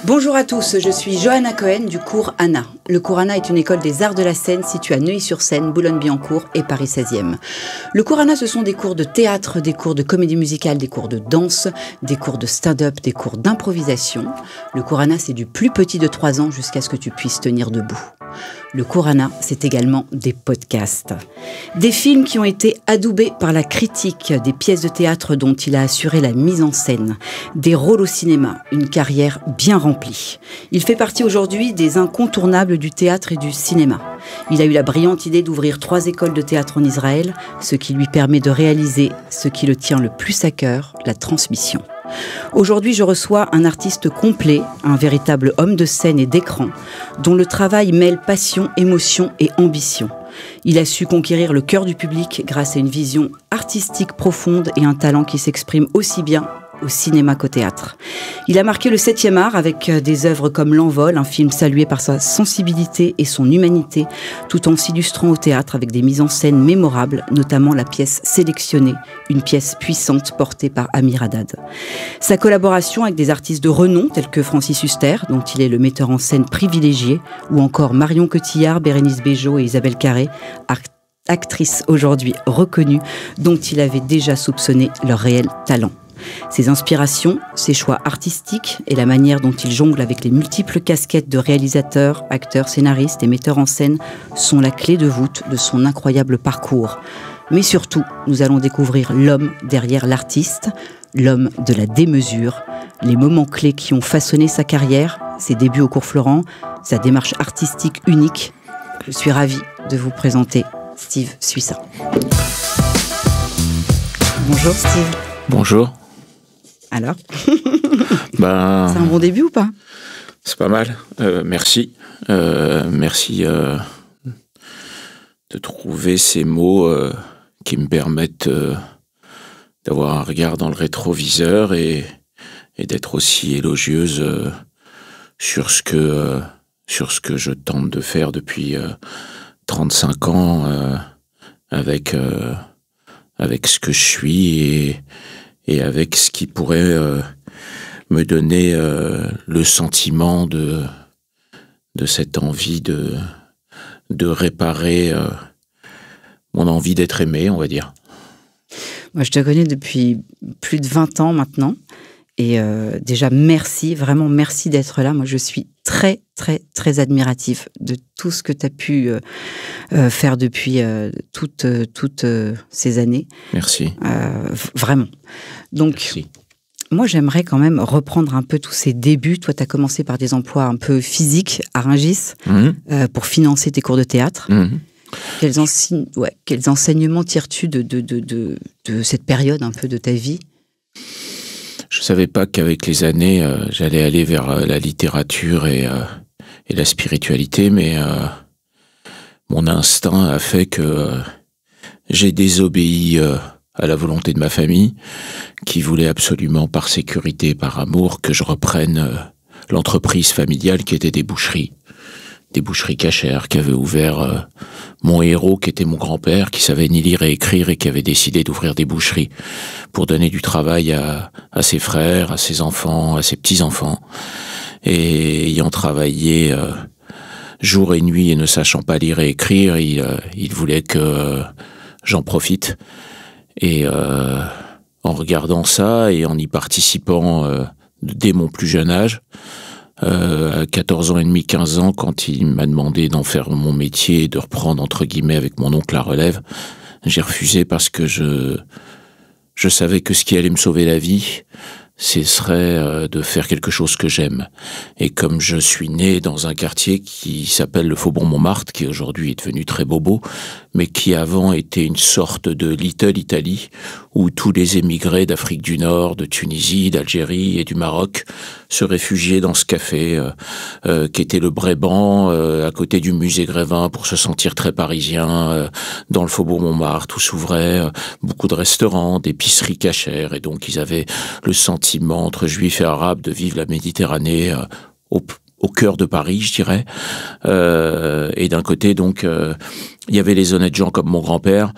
Bonjour à tous, je suis Johanna Cohen du cours Anna. Le cours Anna est une école des arts de la scène située à Neuilly-sur-Seine, Boulogne-Billancourt et Paris 16e. Le cours Anna, ce sont des cours de théâtre, des cours de comédie musicale, des cours de danse, des cours de stand-up, des cours d'improvisation. Le cours Anna, c'est du plus petit de 3 ans jusqu'à ce que tu puisses tenir debout. Le cours Anna, c'est également des podcasts. Des films qui ont été adoubés par la critique, des pièces de théâtre dont il a assuré la mise en scène, des rôles au cinéma, une carrière bien remplie. Il fait partie aujourd'hui des incontournables du théâtre et du cinéma. Il a eu la brillante idée d'ouvrir 3 écoles de théâtre en Israël, ce qui lui permet de réaliser ce qui le tient le plus à cœur, la transmission. Aujourd'hui, je reçois un artiste complet, un véritable homme de scène et d'écran, dont le travail mêle passion, émotion et ambition. Il a su conquérir le cœur du public grâce à une vision artistique profonde et un talent qui s'exprime aussi bien au cinéma qu'au théâtre. Il a marqué le 7e art avec des œuvres comme L'Envol, un film salué par sa sensibilité et son humanité, tout en s'illustrant au théâtre avec des mises en scène mémorables, notamment la pièce Sélectionnée, une pièce puissante portée par Amir Haddad. Sa collaboration avec des artistes de renom tels que Francis Huster, dont il est le metteur en scène privilégié, ou encore Marion Cotillard, Bérénice Bejo et Isabelle Carré, actrices aujourd'hui reconnues, dont il avait déjà soupçonné leur réel talent. Ses inspirations, ses choix artistiques et la manière dont il jongle avec les multiples casquettes de réalisateur, acteur, scénariste et metteur en scène sont la clé de voûte de son incroyable parcours. Mais surtout, nous allons découvrir l'homme derrière l'artiste, l'homme de la démesure, les moments clés qui ont façonné sa carrière, ses débuts au cours Florent, sa démarche artistique unique. Je suis ravie de vous présenter Steve Suissa. Bonjour Steve. Bonjour. Alors c'est un bon début ou pas? C'est pas mal. Merci. Merci de trouver ces mots qui me permettent d'avoir un regard dans le rétroviseur et d'être aussi élogieuse sur ce que je tente de faire depuis 35 ans avec ce que je suis et avec ce qui pourrait me donner le sentiment de cette envie de réparer mon envie d'être aimé, on va dire. Moi, je te connais depuis plus de 20 ans maintenant. Et déjà, merci, vraiment merci d'être là. Moi, je suis très, très, très admirative de tout ce que tu as pu faire depuis toutes ces années. Merci. Vraiment. Donc, merci. Moi, j'aimerais quand même reprendre un peu tous ces débuts. Toi, tu as commencé par des emplois un peu physiques à Rungis pour financer tes cours de théâtre. Quels enseignements tires-tu de cette période un peu de ta vie? Je savais pas qu'avec les années, j'allais aller vers la littérature et la spiritualité, mais mon instinct a fait que j'ai désobéi à la volonté de ma famille, qui voulait absolument, par sécurité, par amour, que je reprenne l'entreprise familiale qui était des boucheries cachères, qui avait ouvert mon héros, qui était mon grand-père, qui savait ni lire et écrire et qui avait décidé d'ouvrir des boucheries pour donner du travail à ses frères, à ses enfants, à ses petits-enfants. Et ayant travaillé jour et nuit et ne sachant pas lire et écrire, il voulait que j'en profite. Et en regardant ça et en y participant dès mon plus jeune âge, à 14 ans et demi, 15 ans, quand il m'a demandé d'en faire mon métier et de reprendre, entre guillemets, avec mon oncle la relève, j'ai refusé parce que je savais que ce qui allait me sauver la vie, ce serait de faire quelque chose que j'aime. Et comme je suis né dans un quartier qui s'appelle le Faubourg Montmartre, qui aujourd'hui est devenu très bobo, mais qui avant était une sorte de Little Italy, où tous les émigrés d'Afrique du Nord, de Tunisie, d'Algérie et du Maroc se réfugiaient dans ce café qui était le Bréban, à côté du musée Grévin, pour se sentir très parisien, dans le Faubourg Montmartre, où s'ouvraient beaucoup de restaurants, d'épiceries cachères, et donc ils avaient le sentiment entre juifs et arabes de vivre la Méditerranée au cœur de Paris, je dirais. Et d'un côté, donc, il y avait les honnêtes gens comme mon grand-père,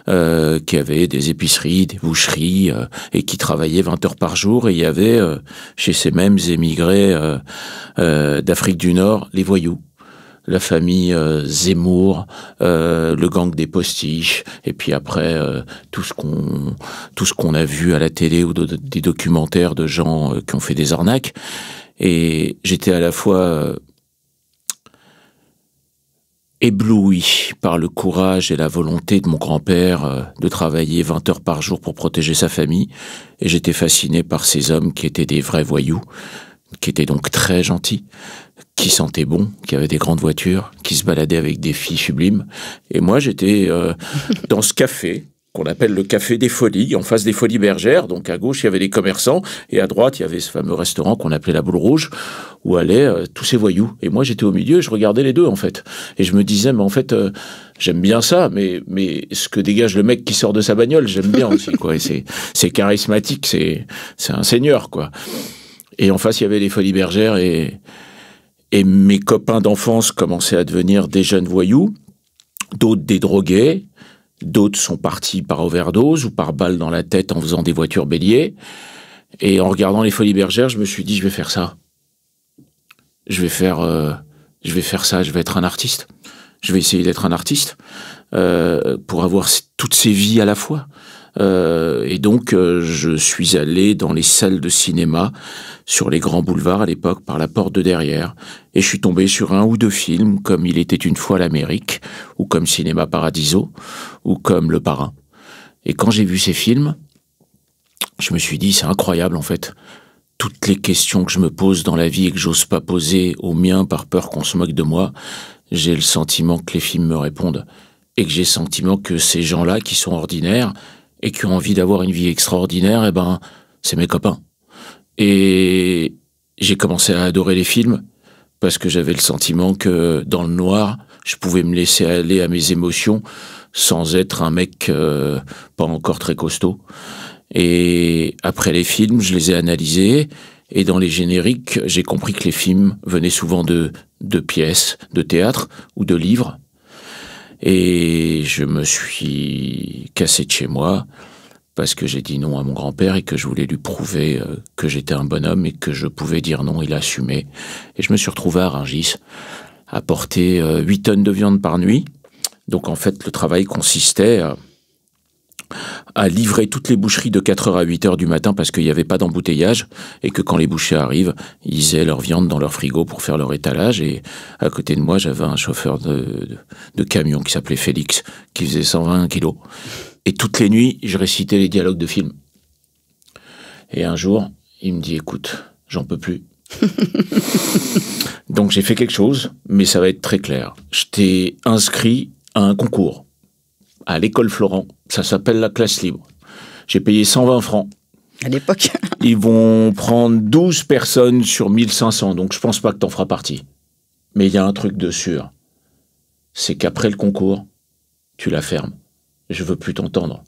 qui avaient des épiceries, des boucheries, et qui travaillaient 20 heures par jour. Et il y avait, chez ces mêmes émigrés d'Afrique du Nord, les voyous. La famille Zemmour, le gang des postiches, et puis après tout ce qu'on a vu à la télé ou des documentaires de gens qui ont fait des arnaques. Et j'étais à la fois ébloui par le courage et la volonté de mon grand-père de travailler 20 heures par jour pour protéger sa famille, et j'étais fasciné par ces hommes qui étaient des vrais voyous, qui étaient donc très gentils, qui sentaient bon, qui avaient des grandes voitures, qui se baladaient avec des filles sublimes. Et moi, j'étais dans ce café qu'on appelle le Café des Folies, en face des Folies Bergères. Donc à gauche, il y avait les commerçants, et à droite, il y avait ce fameux restaurant qu'on appelait la Boule Rouge, où allaient tous ces voyous. Et moi, j'étais au milieu, et je regardais les deux, en fait. Et je me disais, mais en fait, j'aime bien ça, mais ce que dégage le mec qui sort de sa bagnole, j'aime bien aussi, quoi. Et c'est charismatique, c'est un seigneur, quoi. Et en face, il y avait les Folies Bergères, et mes copains d'enfance commençaient à devenir des jeunes voyous, d'autres des drogués, d'autres sont partis par overdose ou par balle dans la tête en faisant des voitures béliers. Et en regardant les Folies Bergères, je me suis dit, je vais faire ça. Je vais faire ça, je vais être un artiste. Je vais essayer d'être un artiste pour avoir toutes ces vies à la fois. Et donc, je suis allé dans les salles de cinéma sur les grands boulevards à l'époque par la porte de derrière, et je suis tombé sur un ou deux films comme Il était une fois l'Amérique, ou comme Cinéma Paradiso, ou comme Le Parrain. Et quand j'ai vu ces films, je me suis dit, c'est incroyable en fait. Toutes les questions que je me pose dans la vie et que j'ose pas poser aux miens par peur qu'on se moque de moi, j'ai le sentiment que les films me répondent. Et que j'ai le sentiment que ces gens-là qui sont ordinaires et qui ont envie d'avoir une vie extraordinaire, eh ben, c'est mes copains. Et j'ai commencé à adorer les films parce que j'avais le sentiment que dans le noir, je pouvais me laisser aller à mes émotions sans être un mec pas encore très costaud. Et après les films, je les ai analysés, et dans les génériques, j'ai compris que les films venaient souvent de pièces de théâtre ou de livres. Et je me suis cassé de chez moi parce que j'ai dit non à mon grand-père et que je voulais lui prouver que j'étais un bonhomme et que je pouvais dire non, il assumait. Et je me suis retrouvé à Rungis à porter 8 tonnes de viande par nuit. Donc en fait, le travail consistait à livrer toutes les boucheries de 4h à 8h du matin parce qu'il n'y avait pas d'embouteillage et que quand les bouchers arrivent, ils aient leur viande dans leur frigo pour faire leur étalage. Et à côté de moi, j'avais un chauffeur de camion qui s'appelait Félix, qui faisait 120 kilos. Et toutes les nuits, je récitais les dialogues de films. Et un jour, il me dit, écoute, j'en peux plus. Donc j'ai fait quelque chose, mais ça va être très clair. Je t'ai inscrit à un concours à l'école Florent. Ça s'appelle la classe libre. J'ai payé 120 francs. À l'époque. Ils vont prendre 12 personnes sur 1500, donc je pense pas que t'en feras partie. Mais il y a un truc de sûr. C'est qu'après le concours, tu la fermes. Je veux plus t'entendre.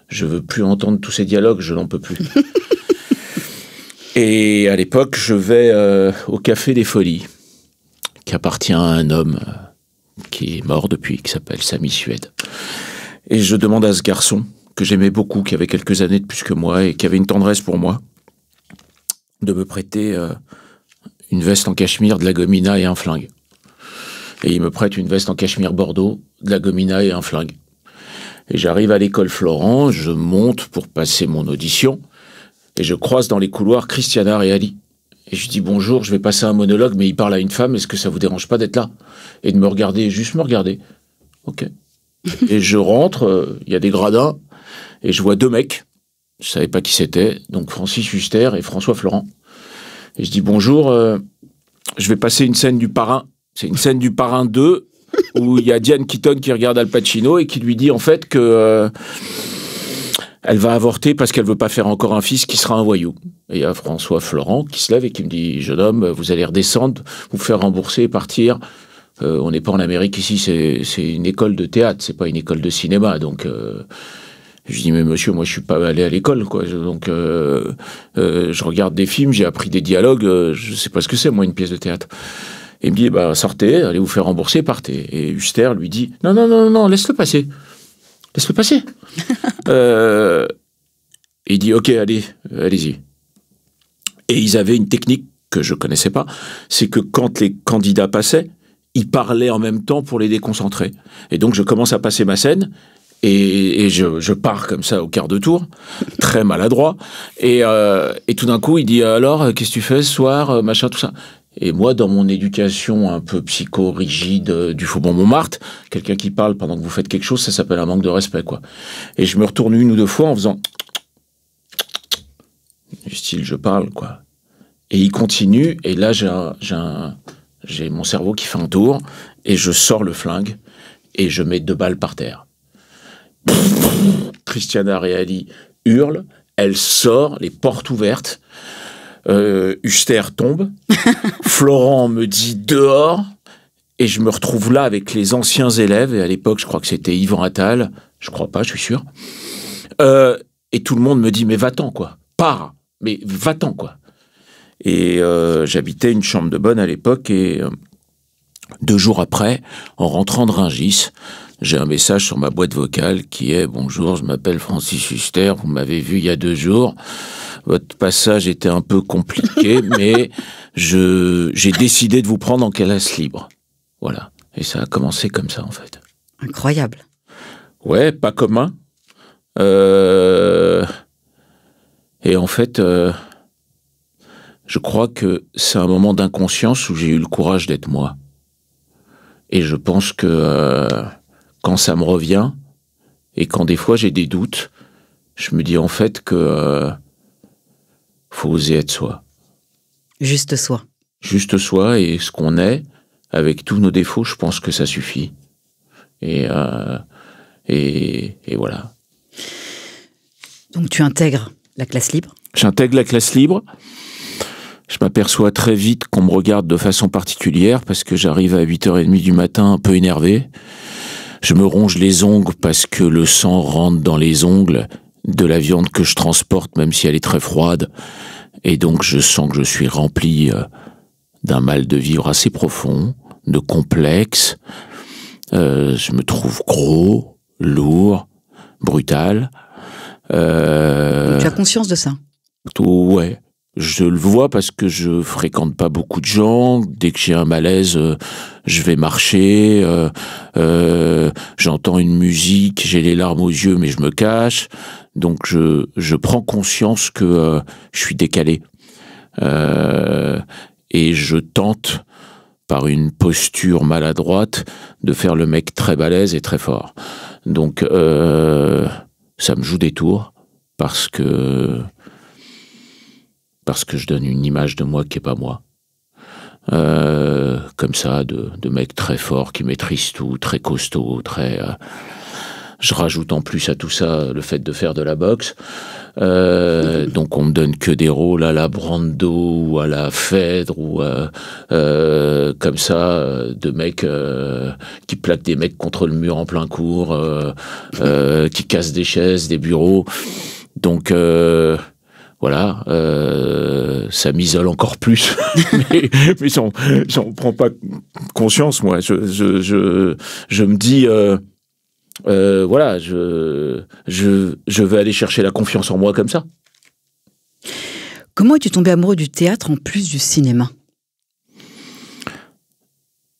Je veux plus entendre tous ces dialogues, je n'en peux plus. Et à l'époque, je vais au Café des Folies, qui appartient à un homme qui est mort depuis, qui s'appelle Samy Suède. Et je demande à ce garçon, que j'aimais beaucoup, qui avait quelques années de plus que moi et qui avait une tendresse pour moi, de me prêter une veste en cachemire, de la gomina et un flingue. Et il me prête une veste en cachemire bordeaux, de la gomina et un flingue. Et j'arrive à l'école Florent, je monte pour passer mon audition, et je croise dans les couloirs Christiana et Ali. Et je dis bonjour, je vais passer un monologue, mais il parle à une femme, est-ce que ça vous dérange pas d'être là? Et de me regarder, juste me regarder. Ok. Et je rentre, il y a des gradins, et je vois deux mecs, je savais pas qui c'était, donc Francis Huster et François Florent. Et je dis bonjour, je vais passer une scène du Parrain. C'est une scène du Parrain 2, où il y a Diane Keaton qui regarde Al Pacino et qui lui dit en fait que elle va avorter parce qu'elle veut pas faire encore un fils qui sera un voyou. Et il y a François Florent qui se lève et qui me dit, jeune homme, vous allez redescendre, vous faire rembourser et partir. On n'est pas en Amérique ici, c'est une école de théâtre, c'est pas une école de cinéma. Donc, Je dis, mais monsieur, moi je suis pas allé à l'école, quoi. Donc je regarde des films, j'ai appris des dialogues, je sais pas ce que c'est, moi, une pièce de théâtre. Et il me dit, bah, sortez, allez vous faire rembourser, partez. Et Huster lui dit, non, non, non, non, laisse-le passer. Laisse-le passer. Il dit, ok, allez, allez-y. Et ils avaient une technique que je connaissais pas, c'est que quand les candidats passaient, ils parlaient en même temps pour les déconcentrer. Et donc je commence à passer ma scène, et je pars comme ça au quart de tour, très maladroit. Et tout d'un coup, il dit, alors, qu'est-ce que tu fais ce soir, machin, tout ça. Et moi, dans mon éducation un peu psycho-rigide du Faubourg Montmartre, quelqu'un qui parle pendant que vous faites quelque chose, ça s'appelle un manque de respect, quoi. Et je me retourne une ou deux fois en faisant... du style, je parle, quoi. Et il continue, et là, j'ai mon cerveau qui fait un tour, et je sors le flingue, et je mets 2 balles par terre. Christiana Reali hurle, elle sort, les portes ouvertes, Huster tombe, Florent me dit dehors, et je me retrouve là avec les anciens élèves, et à l'époque je crois que c'était Yvan Attal, je crois pas, je suis sûr, et tout le monde me dit mais va-t'en quoi, pars, mais va-t'en quoi. Et j'habitais une chambre de bonne à l'époque, et 2 jours après, en rentrant de Rungis, j'ai un message sur ma boîte vocale qui est « Bonjour, je m'appelle Francis Huster, vous m'avez vu il y a 2 jours. Votre passage était un peu compliqué, mais j'ai décidé de vous prendre en classe libre. » Voilà. Et ça a commencé comme ça, en fait. Incroyable. Ouais, pas commun. Et en fait, je crois que c'est un moment d'inconscience où j'ai eu le courage d'être moi. Et je pense que quand ça me revient, et quand des fois j'ai des doutes, je me dis en fait que faut oser être soi. Juste soi. Juste soi, et ce qu'on est, avec tous nos défauts, je pense que ça suffit. Et voilà. Donc tu intègres la classe libre? J'intègre la classe libre. Je m'aperçois très vite qu'on me regarde de façon particulière parce que j'arrive à 8h30 du matin un peu énervé. Je me ronge les ongles parce que le sang rentre dans les ongles de la viande que je transporte, même si elle est très froide. Et donc je sens que je suis rempli d'un mal de vivre assez profond, de complexe. Je me trouve gros, lourd, brutal. Tu as conscience de ça? Ouais. Je le vois parce que je fréquente pas beaucoup de gens. Dès que j'ai un malaise, je vais marcher. J'entends une musique, j'ai les larmes aux yeux, mais je me cache. Donc je prends conscience que je suis décalé. Et je tente, par une posture maladroite, de faire le mec très balèze et très fort. Donc ça me joue des tours parce que je donne une image de moi qui n'est pas moi. Comme ça, de mec très fort, qui maîtrise tout, très costaud, très... je rajoute en plus à tout ça le fait de faire de la boxe. Donc on me donne que des rôles à la Brando, ou à la Phèdre, ou comme ça, de mecs qui plaquent des mecs contre le mur en plein cours, qui cassent des chaises, des bureaux. Donc... voilà, ça m'isole encore plus, mais j'en prends pas conscience, moi. Je me dis, voilà, je vais aller chercher la confiance en moi comme ça. Comment es-tu tombé amoureux du théâtre en plus du cinéma?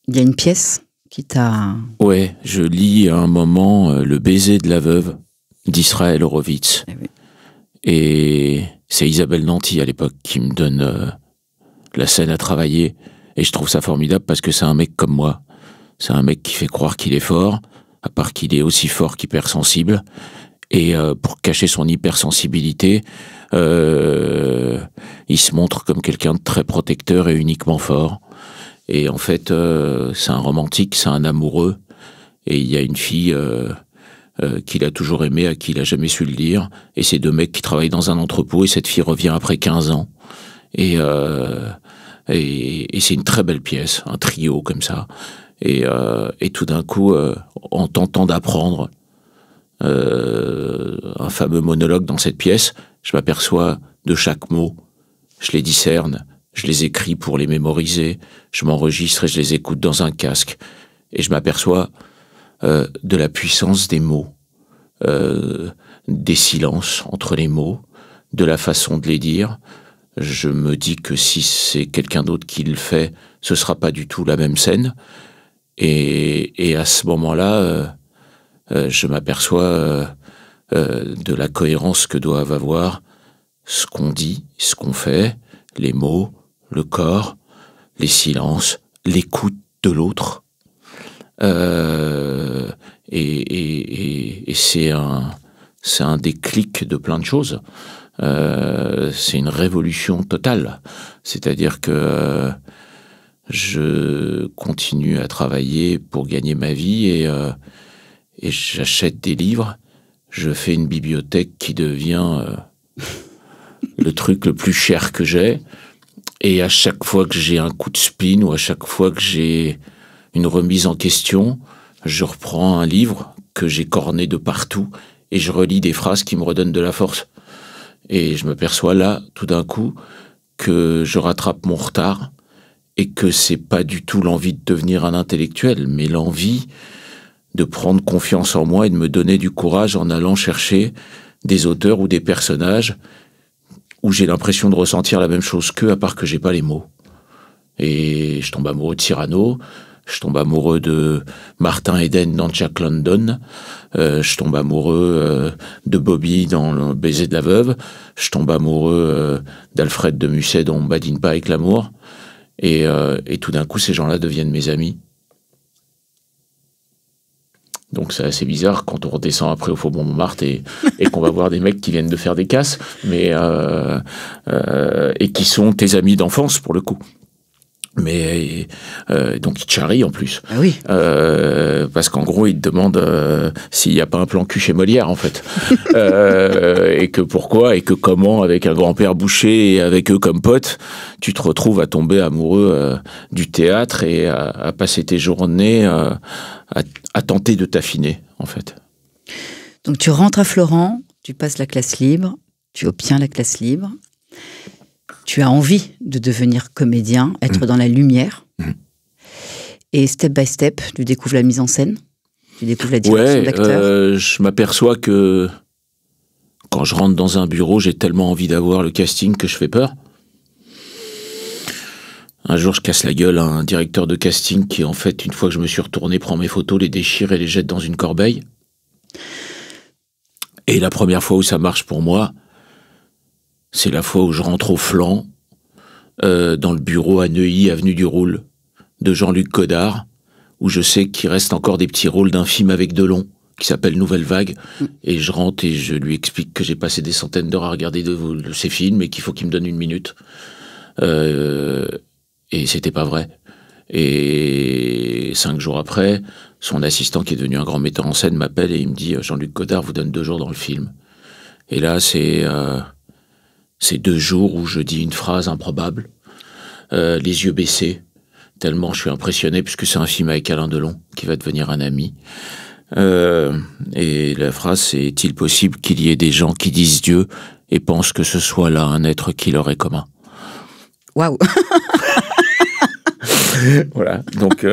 Il y a une pièce qui t'a... Ouais, je lis à un moment Le baiser de la veuve d'Israël Horowitz. Eh oui. Et c'est Isabelle Nanty à l'époque qui me donne la scène à travailler, et je trouve ça formidable parce que c'est un mec comme moi. C'est un mec qui fait croire qu'il est fort, à part qu'il est aussi fort qu'hypersensible, et pour cacher son hypersensibilité, il se montre comme quelqu'un de très protecteur et uniquement fort. Et en fait, c'est un romantique, c'est un amoureux, et il y a une fille... qu'il a toujours aimé, à qui il a jamais su le dire, et c'est 2 mecs qui travaillent dans un entrepôt, et cette fille revient après 15 ans, et c'est une très belle pièce, un trio comme ça, et tout d'un coup, en tentant d'apprendre un fameux monologue dans cette pièce, je m'aperçois de chaque mot, je les discerne, je les écris pour les mémoriser, je m'enregistre et je les écoute dans un casque. Et je m'aperçois de la puissance des mots, des silences entre les mots, de la façon de les dire. Je me dis que si c'est quelqu'un d'autre qui le fait, ce sera pas du tout la même scène. Et à ce moment-là, je m'aperçois de la cohérence que doivent avoir ce qu'on dit, ce qu'on fait, les mots, le corps, les silences, l'écoute de l'autre. Et c'est un déclic de plein de choses. C'est une révolution totale. C'est-à-dire que je continue à travailler pour gagner ma vie et j'achète des livres. Je fais une bibliothèque qui devient le truc le plus cher que j'ai. Et à chaque fois que j'ai un coup de spleen ou à chaque fois que j'ai une remise en question, je reprends un livre que j'ai corné de partout et je relis des phrases qui me redonnent de la force. Et je me perçois là, tout d'un coup, que je rattrape mon retard et que c'est pas du tout l'envie de devenir un intellectuel, mais l'envie de prendre confiance en moi et de me donner du courage en allant chercher des auteurs ou des personnages où j'ai l'impression de ressentir la même chose qu'eux, à part que j'ai pas les mots. Et je tombe amoureux de Cyrano, je tombe amoureux de Martin Eden dans Jack London, je tombe amoureux de Bobby dans Le baiser de la veuve, je tombe amoureux d'Alfred de Musset dans On badine pas avec l'amour, et tout d'un coup ces gens-là deviennent mes amis. Donc c'est assez bizarre quand on redescend après au Faubourg Montmartre et qu'on va voir des mecs qui viennent de faire des casses, mais et qui sont tes amis d'enfance pour le coup. Mais donc ils te charrient en plus. Ah oui. Parce qu'en gros ils te demandent s'il n'y a pas un plan cul chez Molière en fait. Et que pourquoi et que comment avec un grand-père Boucher et avec eux comme potes, tu te retrouves à tomber amoureux du théâtre et à passer tes journées à tenter de t'affiner en fait. Donc tu rentres à Florent, tu passes la classe libre, tu obtiens la classe libre. Tu as envie de devenir comédien, être dans la lumière. Et step by step, tu découvres la mise en scène, tu découvres la direction d'acteur. Je m'aperçois que quand je rentre dans un bureau, j'ai tellement envie d'avoir le casting que je fais peur. Un jour, je casse la gueule à un directeur de casting qui, en fait, une fois que je me suis retourné, prend mes photos, les déchire et les jette dans une corbeille. Et la première fois où ça marche pour moi, c'est la fois où je rentre au flanc, dans le bureau à Neuilly, avenue du Roule, de Jean-Luc Godard, où je sais qu'il reste encore des petits rôles d'un film avec Delon, qui s'appelle Nouvelle Vague, et je rentre et je lui explique que j'ai passé des centaines d'heures à regarder de ces films et qu'il faut qu'il me donne 1 minute. Et c'était pas vrai. Et 5 jours après, son assistant, qui est devenu un grand metteur en scène, m'appelle et il me dit « Jean-Luc Godard vous donne 2 jours dans le film ». Et là, c'est 2 jours où je dis une phrase improbable, les yeux baissés, tellement je suis impressionné, puisque c'est un film avec Alain Delon, qui va devenir un ami. Et la phrase, c'est « Est-il possible qu'il y ait des gens qui disent Dieu et pensent que ce soit là un être qui leur est commun ?» Waouh. Voilà, donc...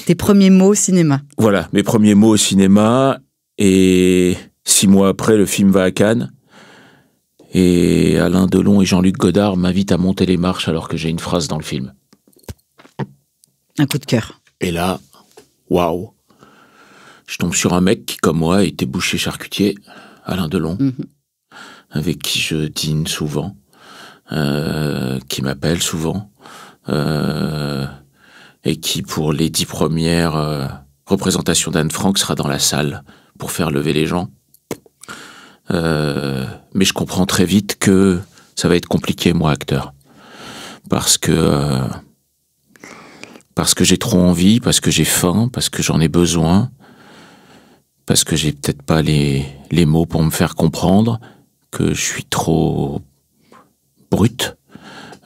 Tes premiers mots au cinéma. Voilà, mes premiers mots au cinéma, et 6 mois après, le film va à Cannes, et Alain Delon et Jean-Luc Godard m'invitent à monter les marches alors que j'ai une phrase dans le film. Un coup de cœur. Et là, waouh, je tombe sur un mec qui, comme moi, était boucher charcutier, Alain Delon, avec qui je dîne souvent, qui m'appelle souvent, et qui, pour les 10 premières représentations d'Anne Frank, sera dans la salle pour faire lever les gens. Mais je comprends très vite que ça va être compliqué, moi, acteur. Parce que j'ai trop envie, parce que j'ai faim, parce que j'en ai besoin, parce que j'ai peut-être pas les mots pour me faire comprendre, que je suis trop brut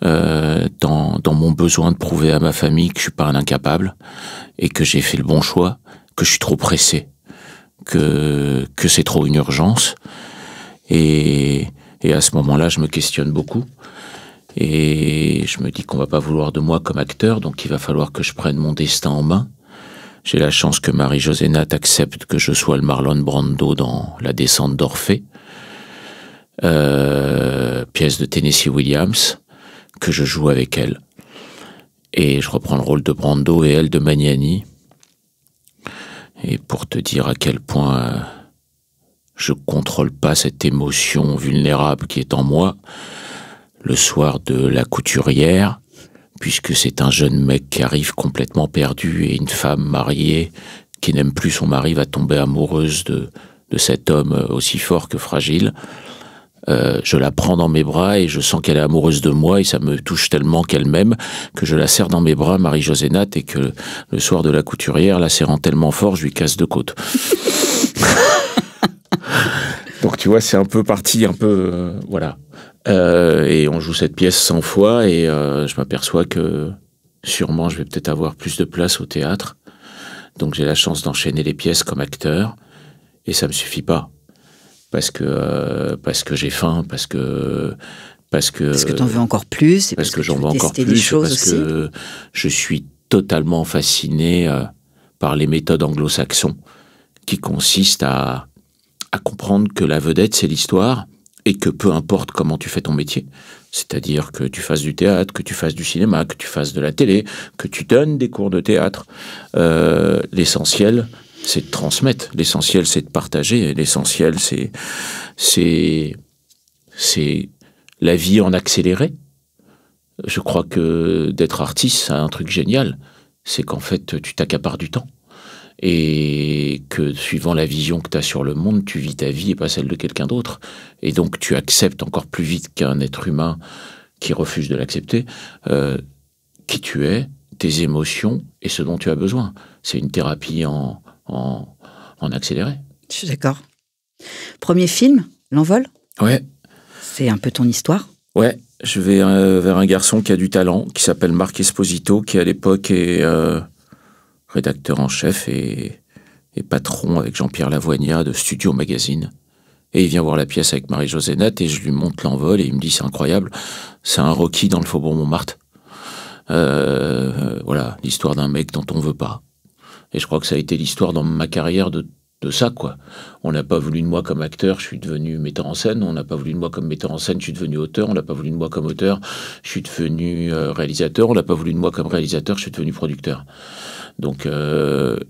dans mon besoin de prouver à ma famille que je suis pas un incapable et que j'ai fait le bon choix, que je suis trop pressé. que c'est trop une urgence. Et à ce moment-là, je me questionne beaucoup. Et je me dis qu'on va pas vouloir de moi comme acteur, donc il va falloir que je prenne mon destin en main. J'ai la chance que Marie-Josée Natt accepte que je sois le Marlon Brando dans La descente d'Orphée, pièce de Tennessee Williams, que je joue avec elle. Et je reprends le rôle de Brando et elle de Magnani. Et pour te dire à quel point je contrôle pas cette émotion vulnérable qui est en moi, le soir de La couturière, puisque c'est un jeune mec qui arrive complètement perdu et une femme mariée qui n'aime plus son mari va tomber amoureuse de cet homme aussi fort que fragile. Je la prends dans mes bras et je sens qu'elle est amoureuse de moi et ça me touche tellement qu'elle m'aime que je la serre dans mes bras, Marie-Josée Natt, et que le soir de La couturière, la serrant tellement fort, je lui casse 2 côtes. Donc tu vois, c'est un peu parti, voilà. Et on joue cette pièce 100 fois et je m'aperçois que sûrement je vais peut-être avoir plus de place au théâtre. Donc j'ai la chance d'enchaîner les pièces comme acteur et ça me suffit pas. Parce que j'ai faim, parce que t'en veux encore plus, et parce que j'en veux encore plus, parce que je suis totalement fasciné par les méthodes anglo-saxons qui consistent à comprendre que la vedette c'est l'histoire et que peu importe comment tu fais ton métier, c'est-à-dire que tu fasses du théâtre, que tu fasses du cinéma, que tu fasses de la télé, que tu donnes des cours de théâtre, l'essentiel c'est de transmettre, l'essentiel c'est de partager, l'essentiel c'est la vie en accéléré. Je crois que d'être artiste, c'est un truc génial, c'est qu'en fait tu t'accapares du temps et que suivant la vision que tu as sur le monde, tu vis ta vie et pas celle de quelqu'un d'autre. Et donc tu acceptes encore plus vite qu'un être humain qui refuse de l'accepter qui tu es, tes émotions et ce dont tu as besoin. C'est une thérapie en accéléré. Je suis d'accord. Premier film, L'Envol ? Ouais. C'est un peu ton histoire ? Ouais, je vais vers un garçon qui a du talent, qui s'appelle Marc Esposito, qui à l'époque est rédacteur en chef et patron avec Jean-Pierre Lavoignat de Studio Magazine. Et il vient voir la pièce avec Marie-Josée Natt et je lui montre L'Envol et il me dit c'est incroyable, c'est un Rocky dans le Faubourg Montmartre. Voilà, l'histoire d'un mec dont on veut pas. Et je crois que ça a été l'histoire dans ma carrière de ça, quoi. On n'a pas voulu de moi comme acteur, je suis devenu metteur en scène. On n'a pas voulu de moi comme metteur en scène, je suis devenu auteur. On n'a pas voulu de moi comme auteur, je suis devenu réalisateur. On n'a pas voulu de moi comme réalisateur, je suis devenu producteur. Donc,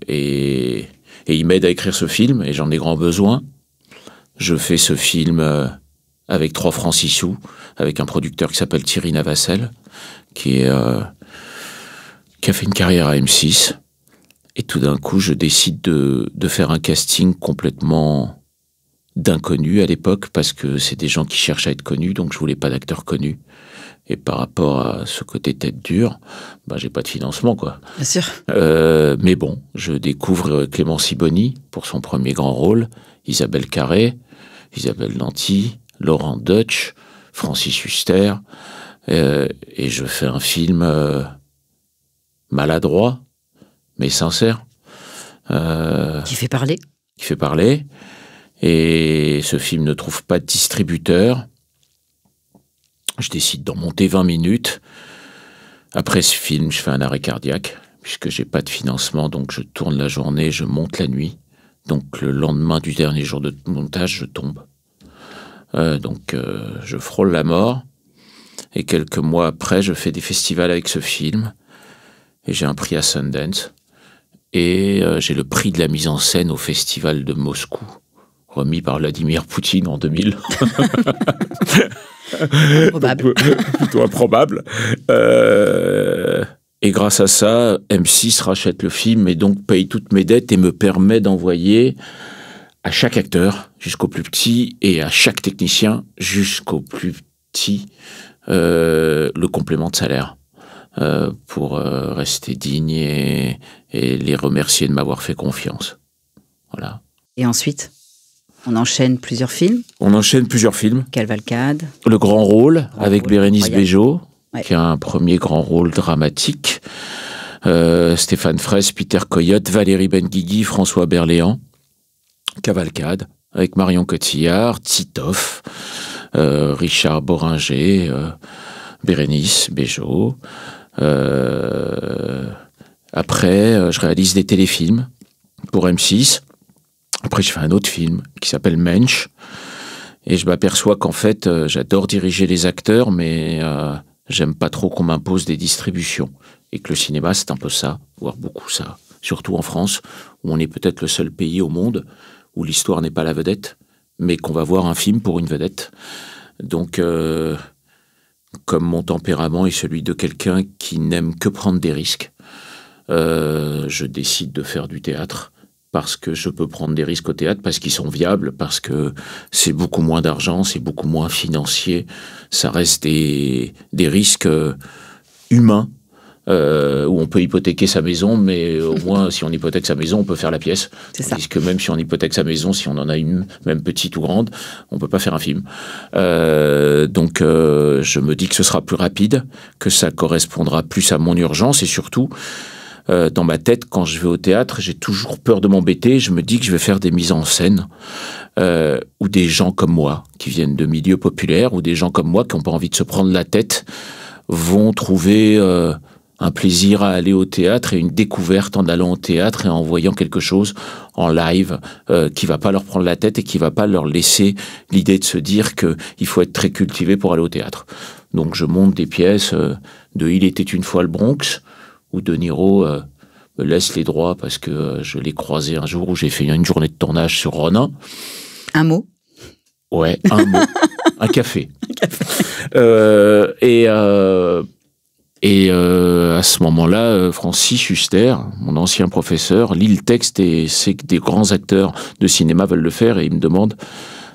et il m'aide à écrire ce film, et j'en ai grand besoin. Je fais ce film avec 3 francs 6 sous, avec un producteur qui s'appelle Thierry Navassel, qui a fait une carrière à M6. Et tout d'un coup, je décide de faire un casting complètement d'inconnus à l'époque, parce que c'est des gens qui cherchent à être connus, donc je voulais pas d'acteurs connus. Et par rapport à ce côté tête dure, j'ai pas de financement, quoi. Bien sûr. Mais bon, je découvre Clémence Sibony pour son premier grand rôle, Isabelle Carré, Isabelle Nanty, Laurent Deutsch, Francis Huster, et je fais un film maladroit, mais sincère. Qui fait parler. Qui fait parler. Et ce film ne trouve pas de distributeur. Je décide d'en monter 20 minutes. Après ce film, je fais un arrêt cardiaque, puisque j'ai pas de financement, donc je tourne la journée, je monte la nuit. Donc le lendemain du dernier jour de montage, je tombe. Donc je frôle la mort. Et quelques mois après, je fais des festivals avec ce film. Et j'ai un prix à Sundance. Et j'ai le prix de la mise en scène au festival de Moscou, remis par Vladimir Poutine en 2000. Probable. Plutôt improbable. Et grâce à ça, M6 rachète le film et donc paye toutes mes dettes et me permet d'envoyer à chaque acteur, jusqu'au plus petit, et à chaque technicien, jusqu'au plus petit, le complément de salaire. Pour rester digne et les remercier de m'avoir fait confiance. Voilà. Et ensuite, on enchaîne plusieurs films. Cavalcade. Le Grand Rôle, avec Bérénice Bejo, qui a un premier grand rôle dramatique. Stéphane Fraisse, Peter Coyote, Valérie Benguigui, François Berléand. Cavalcade, avec Marion Cotillard, Titoff, Richard Boringer, Bérénice Bejo. Après, je réalise des téléfilms pour M6. Après, je fais un autre film qui s'appelle Mensch. Et je m'aperçois qu'en fait, j'adore diriger les acteurs, mais j'aime pas trop qu'on m'impose des distributions. Et que le cinéma, c'est un peu ça, voire beaucoup ça. Surtout en France, où on est peut-être le seul pays au monde où l'histoire n'est pas la vedette, mais qu'on va voir un film pour une vedette. Donc, comme mon tempérament est celui de quelqu'un qui n'aime que prendre des risques, je décide de faire du théâtre parce que je peux prendre des risques au théâtre, parce qu'ils sont viables, parce que c'est beaucoup moins d'argent, c'est beaucoup moins financier, ça reste des risques humains, où on peut hypothéquer sa maison, mais au moins, si on hypothèque sa maison, on peut faire la pièce. Tandis que même si on hypothèque sa maison, si on en a une, même petite ou grande, on peut pas faire un film. Donc, je me dis que ce sera plus rapide, que ça correspondra plus à mon urgence, et surtout, dans ma tête, quand je vais au théâtre, j'ai toujours peur de m'embêter. Je me dis que je vais faire des mises en scène où des gens comme moi, qui viennent de milieux populaires, ou des gens comme moi qui n'ont pas envie de se prendre la tête, vont trouver un plaisir à aller au théâtre et une découverte en allant au théâtre et en voyant quelque chose en live qui va pas leur prendre la tête et qui va pas leur laisser l'idée de se dire qu'il faut être très cultivé pour aller au théâtre. Donc je monte des pièces de Il était une fois le Bronx, où De Niro me laisse les droits parce que je l'ai croisé un jour où j'ai fait une journée de tournage sur Ronin. Un mot? Ouais, un mot. Un café. Un café. À ce moment-là, Francis Huster, mon ancien professeur, lit le texte et sait que des grands acteurs de cinéma veulent le faire et il me demande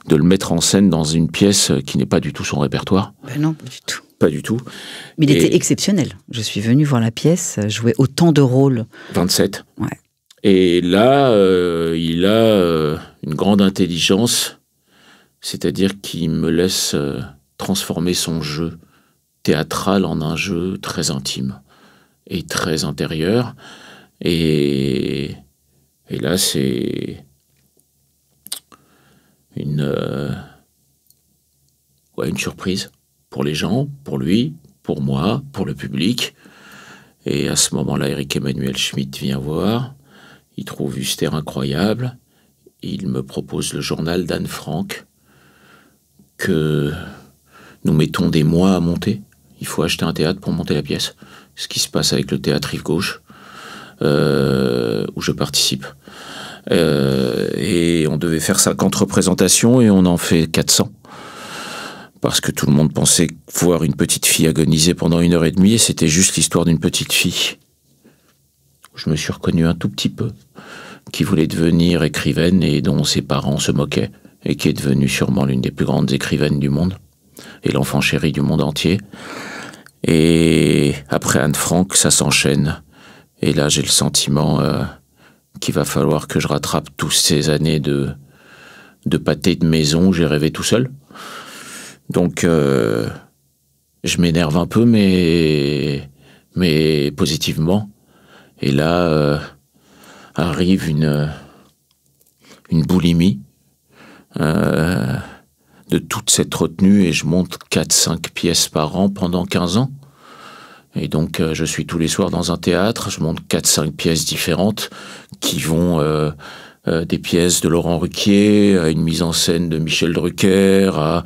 de le mettre en scène dans une pièce qui n'est pas du tout son répertoire. Ben non, pas du tout. Pas du tout. Mais il était exceptionnel. Je suis venue voir la pièce, jouer autant de rôles. 27. Ouais. Et là, il a une grande intelligence, c'est-à-dire qu'il me laisse transformer son jeu théâtral en un jeu très intime et très intérieur. Et là, c'est une surprise pour les gens, pour lui, pour moi, pour le public. Et à ce moment-là, Éric-Emmanuel Schmitt vient voir. Il trouve Huster incroyable. Il me propose le journal d'Anne Frank que nous mettons des mois à monter. Il faut acheter un théâtre pour monter la pièce. Ce qui se passe avec le théâtre Rive Gauche, où je participe. Et on devait faire 50 représentations et on en fait 400. Parce que tout le monde pensait voir une petite fille agoniser pendant 1h30 et c'était juste l'histoire d'une petite fille. Je me suis reconnu un tout petit peu, qui voulait devenir écrivaine et dont ses parents se moquaient, et qui est devenue sûrement l'une des plus grandes écrivaines du monde, et l'enfant chéri du monde entier. Et après Anne Frank, ça s'enchaîne. Et là, j'ai le sentiment qu'il va falloir que je rattrape toutes ces années de pâté de maison où j'ai rêvé tout seul. Donc, je m'énerve un peu, mais positivement. Et là, arrive une boulimie de toute cette retenue et je monte 4-5 pièces par an pendant 15 ans. Et donc, je suis tous les soirs dans un théâtre, je monte 4-5 pièces différentes qui vont des pièces de Laurent Ruquier, à une mise en scène de Michel Drucker, à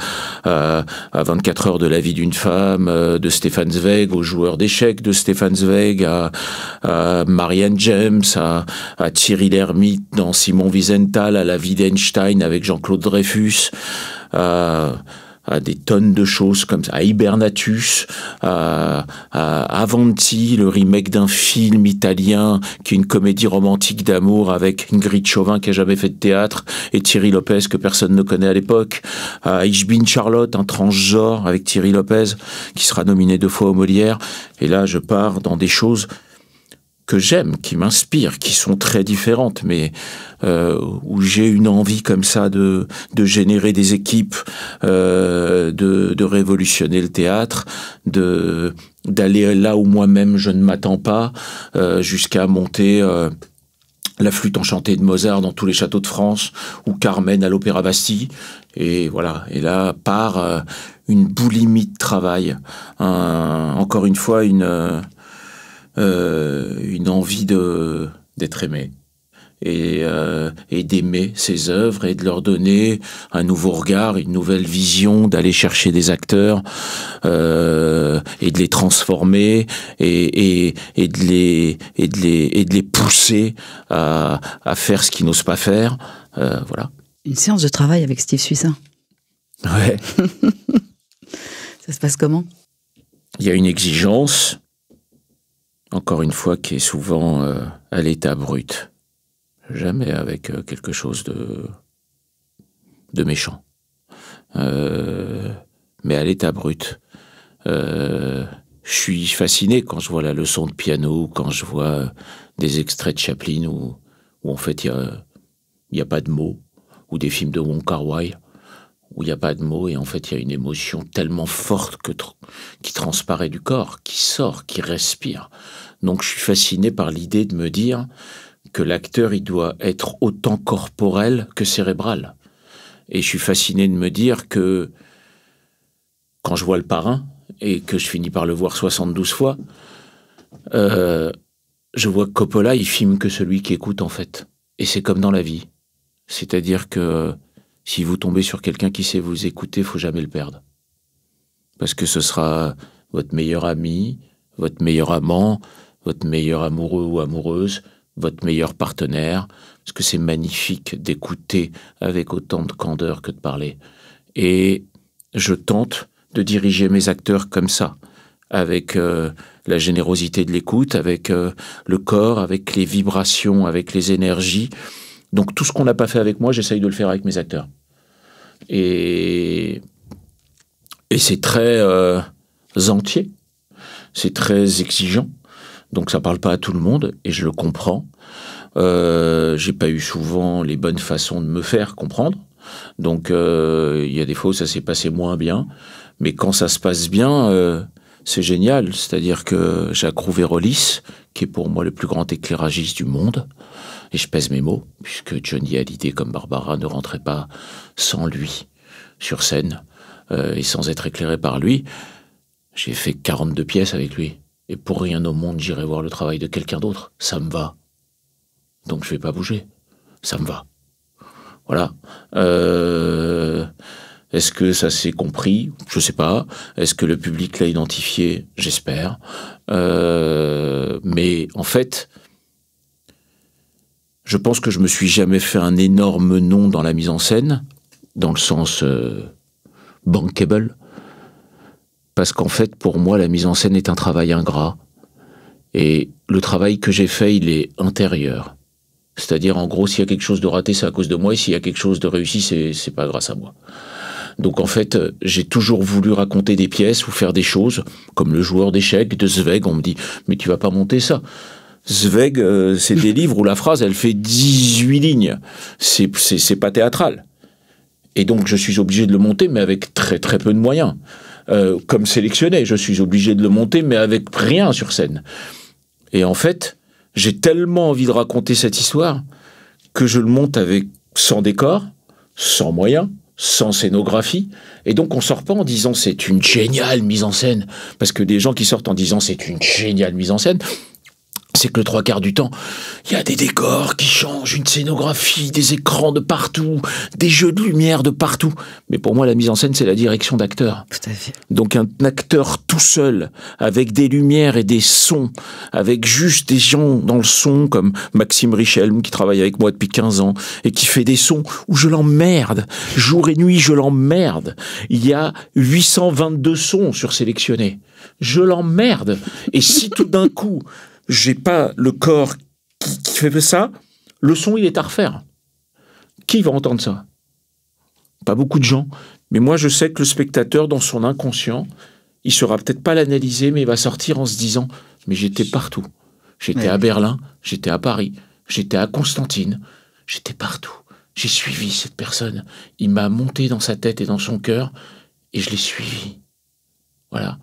24 heures de la vie d'une femme, de Stéphane Zweig, au joueur d'échecs de Stéphane Zweig, à Marianne James, à Thierry Lhermitte dans Simon Wiesenthal, à La vie d'Einstein avec Jean-Claude Dreyfus, à des tonnes de choses comme ça, à Hibernatus, à Avanti, le remake d'un film italien qui est une comédie romantique d'amour avec Ingrid Chauvin qui a jamais fait de théâtre et Thierry Lopez que personne ne connaît à l'époque, à Ich bin Charlotte, un transgenre avec Thierry Lopez qui sera nominé 2 fois aux Molières. Et là, je pars dans des choses que j'aime, qui m'inspirent, qui sont très différentes, mais où j'ai une envie comme ça de générer des équipes, de révolutionner le théâtre, d'aller là où moi-même je ne m'attends pas, jusqu'à monter la flûte enchantée de Mozart dans tous les châteaux de France, ou Carmen à l'Opéra Bastille. Et voilà. Et là part une boulimie de travail. Encore une fois, une envie d'être aimé. Et d'aimer ces œuvres et de leur donner un nouveau regard, une nouvelle vision, d'aller chercher des acteurs et de les transformer et de les pousser à faire ce qu'ils n'osent pas faire. Voilà. Une séance de travail avec Steve Suissin. Ouais. Ça se passe comment? Il y a une exigence, encore une fois, qui est souvent à l'état brut. Jamais avec quelque chose de méchant. Mais à l'état brut. Je suis fasciné quand je vois la leçon de piano, quand je vois des extraits de Chaplin où en fait il y a pas de mots, ou des films de Wong Kar-wai où il n'y a pas de mots et en fait il y a une émotion tellement forte qui transparaît du corps, qui sort, qui respire. Donc je suis fasciné par l'idée de me dire que l'acteur, il doit être autant corporel que cérébral. Et je suis fasciné de me dire que quand je vois Le Parrain, et que je finis par le voir 72 fois, je vois que Coppola, il filme que celui qui écoute, en fait. Et c'est comme dans la vie. C'est-à-dire que si vous tombez sur quelqu'un qui sait vous écouter, il faut jamais le perdre. Parce que ce sera votre meilleur ami, votre meilleur amant, votre meilleur amoureux ou amoureuse, votre meilleur partenaire, parce que c'est magnifique d'écouter avec autant de candeur que de parler. Et je tente de diriger mes acteurs comme ça, avec la générosité de l'écoute, avec le corps, avec les vibrations, avec les énergies. Donc tout ce qu'on n'a pas fait avec moi, j'essaye de le faire avec mes acteurs. Et c'est très entier, c'est très exigeant. Donc ça parle pas à tout le monde, et je le comprends. J'ai pas eu souvent les bonnes façons de me faire comprendre. Donc il y a des fois où ça s'est passé moins bien. Mais quand ça se passe bien, c'est génial. C'est-à-dire que Jacques Rouvérolis, qui est pour moi le plus grand éclairagiste du monde, et je pèse mes mots, puisque Johnny Hallyday comme Barbara ne rentrait pas sans lui sur scène, et sans être éclairé par lui. J'ai fait 42 pièces avec lui. Et pour rien au monde, j'irai voir le travail de quelqu'un d'autre. Ça me va. Donc je vais pas bouger. Ça me va. Voilà. Est-ce que ça s'est compris? Je sais pas. Est-ce que le public l'a identifié? J'espère. Mais en fait, je pense que je me suis jamais fait un énorme nom dans la mise en scène, dans le sens bankable. Parce qu'en fait, pour moi, la mise en scène est un travail ingrat. Et le travail que j'ai fait, il est intérieur. C'est-à-dire, en gros, s'il y a quelque chose de raté, c'est à cause de moi. Et s'il y a quelque chose de réussi, c'est pas grâce à moi. Donc, en fait, j'ai toujours voulu raconter des pièces ou faire des choses, comme le joueur d'échecs de Zweig. On me dit, mais tu vas pas monter ça. Zweig, c'est des livres où la phrase, elle fait 18 lignes. C'est pas théâtral. Et donc, je suis obligé de le monter, mais avec très très peu de moyens. Comme sélectionné, je suis obligé de le monter, mais avec rien sur scène. Et en fait, j'ai tellement envie de raconter cette histoire que je le monte sans décor, sans moyens, sans scénographie. Et donc, on sort pas en disant c'est une géniale mise en scène. Parce que des gens qui sortent en disant c'est une géniale mise en scène, c'est que le 3/4 du temps, il y a des décors qui changent, une scénographie, des écrans de partout, des jeux de lumière de partout. Mais pour moi, la mise en scène, c'est la direction d'acteur. Tout à fait. Donc un acteur tout seul, avec des lumières et des sons, avec juste des gens dans le son, comme Maxime Richelme, qui travaille avec moi depuis 15 ans, et qui fait des sons où je l'emmerde. Jour et nuit, je l'emmerde. Il y a 822 sons sur sélectionnés. Je l'emmerde. Et si tout d'un coup, j'ai pas le corps qui fait ça, le son, il est à refaire. Qui va entendre ça? Pas beaucoup de gens. Mais moi, je sais que le spectateur, dans son inconscient, il saura peut-être pas l'analyser, mais il va sortir en se disant « Mais j'étais partout. J'étais à Berlin, j'étais à Paris, j'étais à Constantine, j'étais partout. J'ai suivi cette personne. Il m'a monté dans sa tête et dans son cœur, et je l'ai suivi. » Voilà.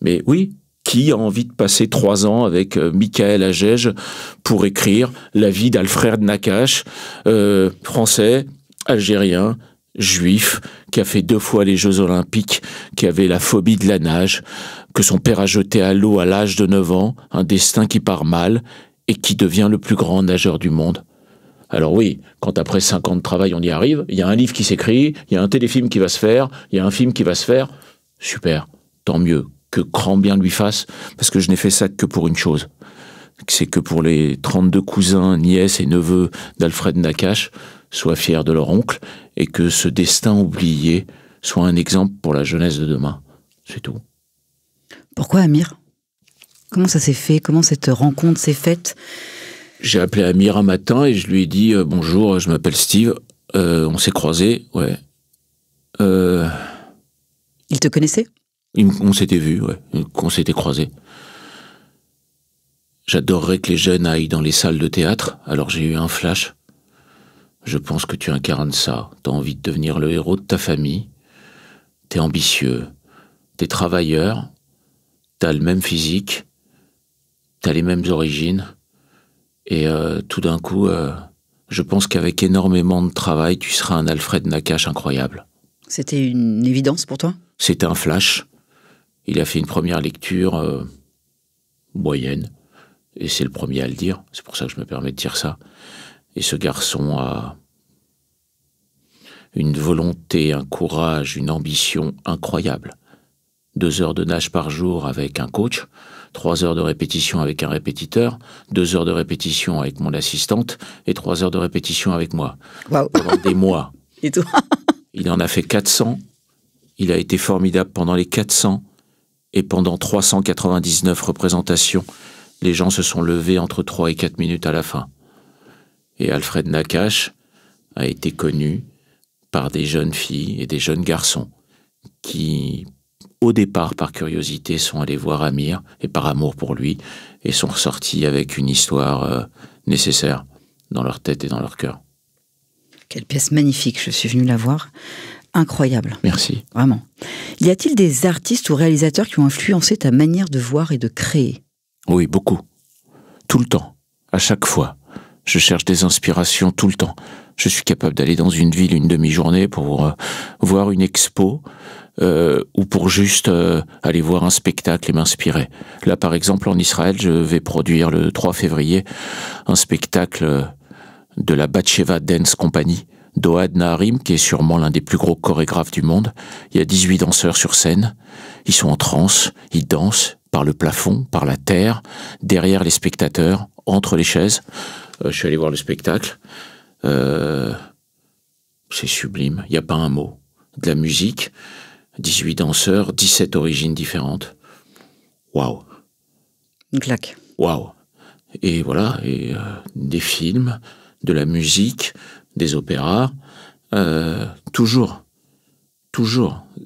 Mais oui, Qui a envie de passer 3 ans avec Michael Agege pour écrire la vie d'Alfred Nakache, français, algérien, juif, qui a fait 2 fois les Jeux Olympiques, qui avait la phobie de la nage, que son père a jeté à l'eau à l'âge de 9 ans, un destin qui part mal, et qui devient le plus grand nageur du monde. Alors oui, quand après 5 ans de travail on y arrive, il y a un livre qui s'écrit, il y a un téléfilm qui va se faire, il y a un film qui va se faire, super, tant mieux, que grand bien lui fasse, parce que je n'ai fait ça que pour une chose. C'est que pour les 32 cousins, nièces et neveux d'Alfred Nakache soient fiers de leur oncle, et que ce destin oublié soit un exemple pour la jeunesse de demain. C'est tout. Pourquoi Amir? Comment ça s'est fait? Comment cette rencontre s'est faite? J'ai appelé Amir un matin et je lui ai dit « Bonjour, je m'appelle Steve, on s'est croisés, ouais. » Il te connaissait? On s'était vus, ouais, on s'était croisés. J'adorerais que les jeunes aillent dans les salles de théâtre, alors j'ai eu un flash. Je pense que tu incarnes ça. T'as envie de devenir le héros de ta famille. T'es ambitieux. T'es travailleur. T'as le même physique. T'as les mêmes origines. Et tout d'un coup, je pense qu'avec énormément de travail, tu seras un Alfred Nakache incroyable. C'était une évidence pour toi? C'était un flash. Il a fait une première lecture moyenne. Et c'est le premier à le dire. C'est pour ça que je me permets de dire ça. Et ce garçon a une volonté, un courage, une ambition incroyable. 2 heures de nage par jour avec un coach, 3 heures de répétition avec un répétiteur, 2 heures de répétition avec mon assistante et 3 heures de répétition avec moi. Waouh. Pendant des mois. Et toi? Il en a fait 400. Il a été formidable pendant les 400 et pendant 399 représentations. Les gens se sont levés entre 3 et 4 minutes à la fin. Et Alfred Nakache a été connu par des jeunes filles et des jeunes garçons qui, au départ, par curiosité, sont allés voir Amir et par amour pour lui et sont ressortis avec une histoire nécessaire dans leur tête et dans leur cœur. Quelle pièce magnifique, je suis venue la voir. Incroyable. Merci. Vraiment. Y a-t-il des artistes ou réalisateurs qui ont influencé ta manière de voir et de créer? Oui, beaucoup. Tout le temps. À chaque fois. Je cherche des inspirations tout le temps. Je suis capable d'aller dans une ville une demi-journée pour voir une expo ou pour juste aller voir un spectacle et m'inspirer. Là, par exemple, en Israël, je vais produire le 3 février un spectacle de la Batsheva Dance Company d'Ohad Naharim, qui est sûrement l'un des plus gros chorégraphes du monde. Il y a 18 danseurs sur scène. Ils sont en transe, ils dansent par le plafond, par la terre, derrière les spectateurs, entre les chaises. Je suis allé voir le spectacle. C'est sublime, il n'y a pas un mot. De la musique, 18 danseurs, 17 origines différentes. Waouh. Une claque. Waouh. Et voilà, et des films, de la musique, des opéras, toujours